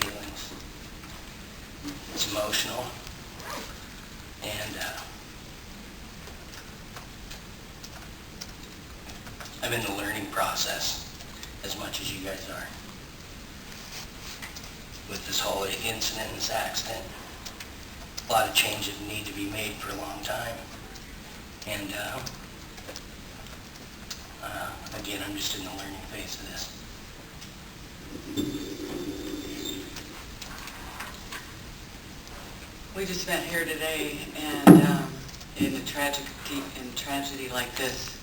feelings. It's emotional, and I'm in the learning process as much as you guys are with this whole incident, this accident. A lot of changes need to be made for a long time, and again, I'm just in the learning phase of this. We just met here today, and in a tragedy like this,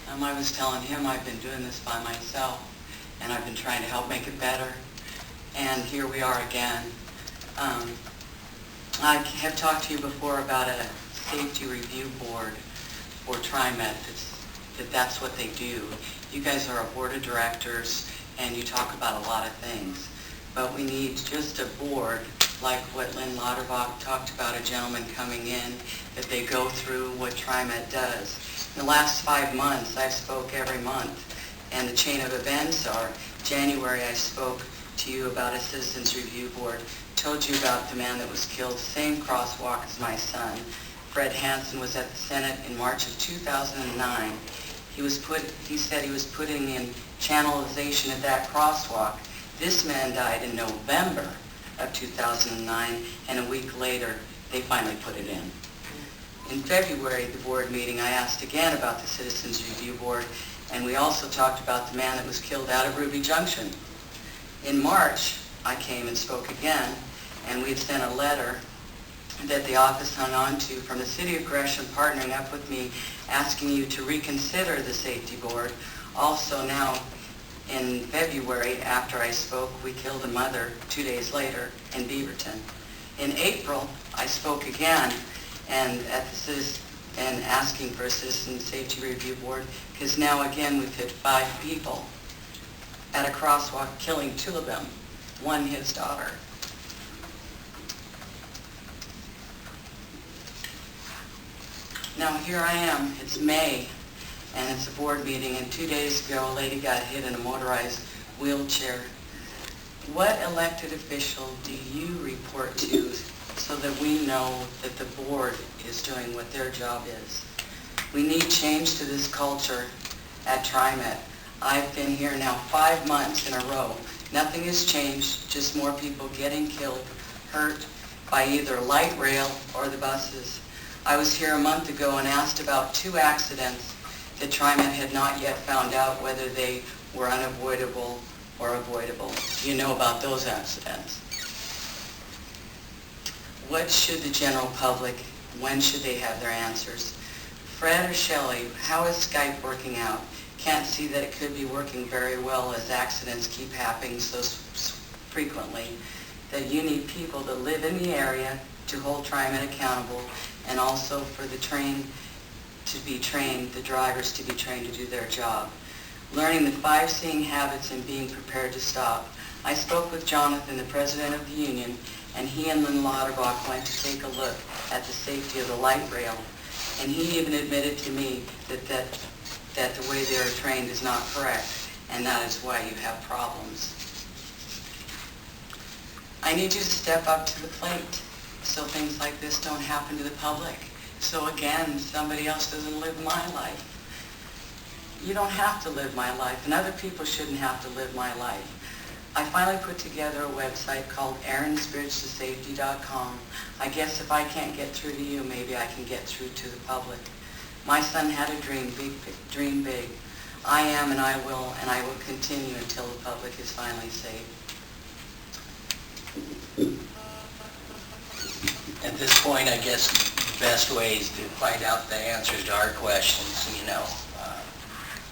I was telling him I've been doing this by myself, and I've been trying to help make it better, and here we are again. I have talked to you before about a safety review board for TriMet. That's what they do. You guys are a board of directors, and you talk about a lot of things, but we need just a board like what Lynn Lauterbach talked about, a gentleman coming in, that they go through what TriMet does. In the last 5 months, I've spoke every month, and the chain of events are January I spoke to you about a citizens review board, told you about the man that was killed, same crosswalk as my son. Fred Hansen was at the Senate in March of 2009. He said he was putting in channelization at that crosswalk. This man died in November of 2009, and a week later, they finally put it in. In February, the board meeting, I asked again about the Citizens Review Board, and we also talked about the man that was killed out of Ruby Junction. In March, I came and spoke again, and we had sent a letter that the office hung on to from the City of Gresham, partnering up with me, asking you to reconsider the safety board. Also now, in February, after I spoke, we killed a mother 2 days later in Beaverton. In April, I spoke again and asking for a Citizen Safety Review Board, because now again we've hit 5 people at a crosswalk, killing 2 of them, one his daughter. Now here I am, it's May, and it's a board meeting, and 2 days ago a lady got hit in a motorized wheelchair. What elected official do you report to so that we know that the board is doing what their job is? We need change to this culture at TriMet. I've been here now 5 months in a row. Nothing has changed, just more people getting killed, hurt by either light rail or the buses. I was here a month ago and asked about 2 accidents that TriMet had not yet found out whether they were unavoidable or avoidable. You know about those accidents. What should the general public, when should they have their answers? Fred or Shelley, how is Skype working out? Can't see that it could be working very well as accidents keep happening so frequently, that you need people that live in the area to hold TriMet accountable, and also for the drivers to be trained to do their job. Learning the 5 seeing habits and being prepared to stop. I spoke with Jonathan, the president of the union, and he and Lynn Lauterbach went to take a look at the safety of the light rail. And he even admitted to me that the way they're trained is not correct, and that is why you have problems. I need you to step up to the plate so things like this don't happen to the public. So again, somebody else doesn't live my life. You don't have to live my life, and other people shouldn't have to live my life. I finally put together a website called AaronsBridgeToSafety.com. I guess if I can't get through to you, maybe I can get through to the public. My son had a dream big. I am, and I will continue until the public is finally saved. At this point, I guess the best way is to find out the answers to our questions.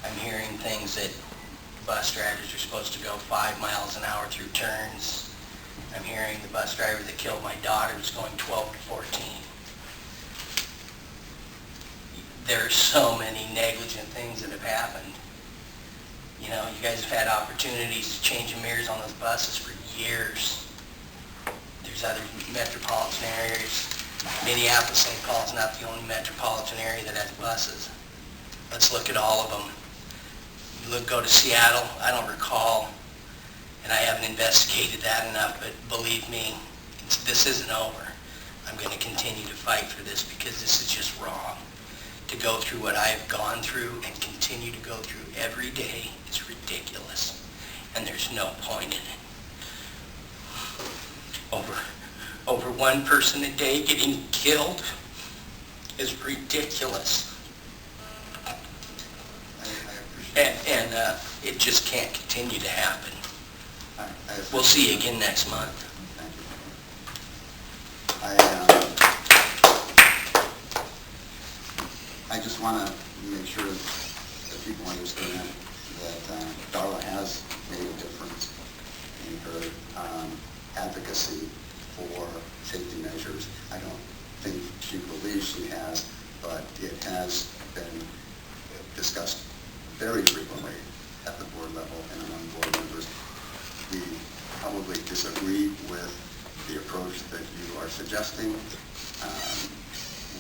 I'm hearing things that bus drivers are supposed to go 5 miles an hour through turns. I'm hearing the bus driver that killed my daughter was going 12 to 14. There are so many negligent things that have happened. You guys have had opportunities to change the mirrors on those buses for years. There's other metropolitan areas. Minneapolis, St. Paul's not the only metropolitan area that has buses. Let's look at all of them. Go to Seattle. I don't recall and I haven't investigated that enough, but believe me, this isn't over. I'm going to continue to fight for this because this is just wrong. To go through what I've gone through and continue to go through every day is ridiculous, and there's no point in it. Over one person a day getting killed is ridiculous. And it just can't continue to happen. We'll see you again next month. Thank you. I just want to make sure that people understand that Darla has made a difference in her advocacy for safety measures. I don't think she believes she has, but it has been discussed very frequently at the board level and among board members. We probably disagree with the approach that you are suggesting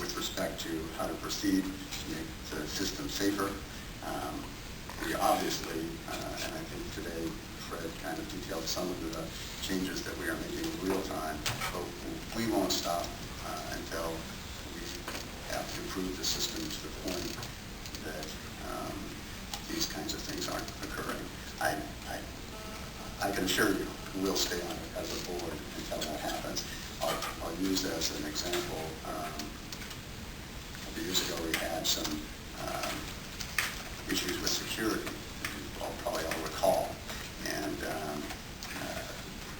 with respect to how to proceed to make the system safer. We obviously, and I think today Fred kind of detailed some of the changes that we are making in real time, but we won't stop until we have improved the system to the point that these kinds of things aren't occurring. I can assure you we'll stay on it as a board until that happens. I'll use as an example, a few years ago we had some issues with security, you probably all recall. And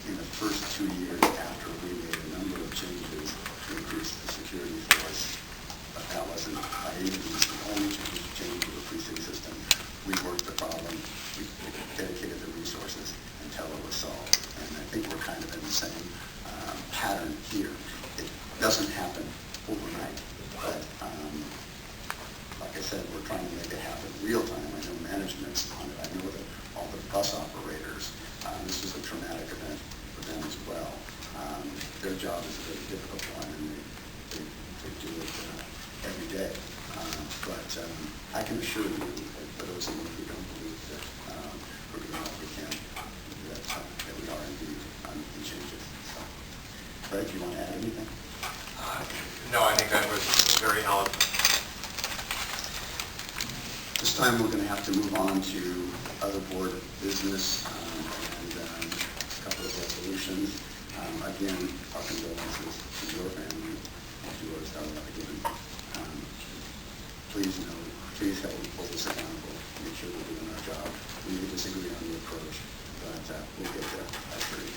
in the first 2 years after we made a number of changes to increase the security force, but that wasn't by any means the only change to the precinct system. We worked the problem, we dedicated the resources until it was solved. And I think we're kind of in the same pattern here. It doesn't happen overnight, but like I said, we're trying to make it happen real time. I know management's on it. I know that all the bus operators, this was a traumatic event for them as well. Their job is a very difficult one, and they do it every day. But I can assure you, for those of you who don't believe that we're doing all we can, that we are indeed in changes. So, Fred, do you want to add anything? No, I think that was very eloquent. This time we're going to have to move on to other board business and a couple of resolutions. Again, our condolences to your family and to yours, again. Please hold us accountable, make sure we're doing our job. We may disagree on the approach, but we'll get there, I agree.